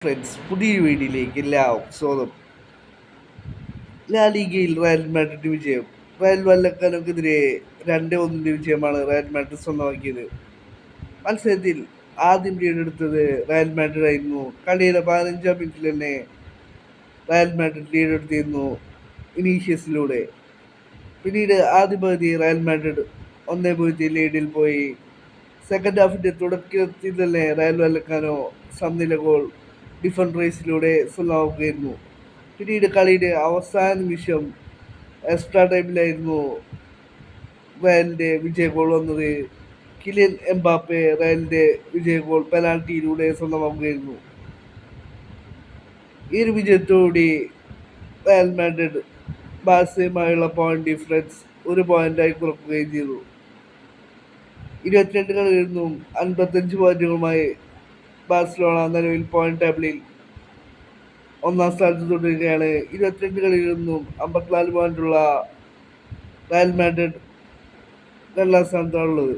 Friends, പുതിയ വീഡിയോയിലേക്ക് എല്ലാവർക്കും സ്വാഗതം. ലാ ലീഗയിൽ റയൽ മാഡ്രിഡ് വിജയം. റയൽ വല്ലക്കാനൊക്കെതിരെ 2-1 വിജയമാണ് റയൽ മാഡ്രിഡ് സ്വന്തമാക്കിയത്. മത്സരത്തിൽ ആദ്യം ലീഡെടുത്തത് റയൽ മാഡ്രിഡ് ആയിരുന്നു. കളിയുടെ 15-ാം മിനിറ്റിൽ തന്നെ റയൽ മാഡ്രിഡ് ലീഡെടുത്തിരുന്നു ഇനീഷ്യസിലൂടെ. പിന്നീട് ആദ്യ പകുതി റയൽ മാഡ്രിഡ് 1-0 ലീഡിൽ പോയി. സെക്കൻഡ് ഹാഫിന്റെ തുടക്കത്തിൽ തന്നെ റയൽ വല്ലക്കാനോ സമനില ഗോൾ ഡിഫൻ റേസിലൂടെ സ്വന്തമാക്കുകയായിരുന്നു. പിന്നീട് കളിയുടെ അവസാന നിമിഷം എക്സ്ട്രാ ടൈമിലായിരുന്നു റയലിന്റെ വിജയ ഗോൾ വന്നത്. കിലിയൻ എംബാപ്പെ റയലിന്റെ വിജയ ഗോൾ പെനാൽറ്റിയിലൂടെ സ്വന്തമാക്കുകയായിരുന്നു. ഈ ഒരു വിജയത്തോടുകൂടി റയൽ മാഡ്രിഡ് ബാഴ്സയുമായുള്ള പോയിന്റ് ഡിഫറൻസ് 1 പോയിന്റായി കുറക്കുകയും ചെയ്തു. 22 കളിയിൽ നിന്നും 55 പോയിന്റുകളുമായി ബാഴ്സലോണ നിലവിൽ പോയിന്റ് ടേബിളിൽ 1-ാം സ്ഥാനത്ത് തുടരുകയാണ്. 22 കളിയിൽ നിന്നും 54 പോയിന്റുള്ള റയൽ മാഡ്രിഡ് 2-ാം സ്ഥാനത്താണുള്ളത്.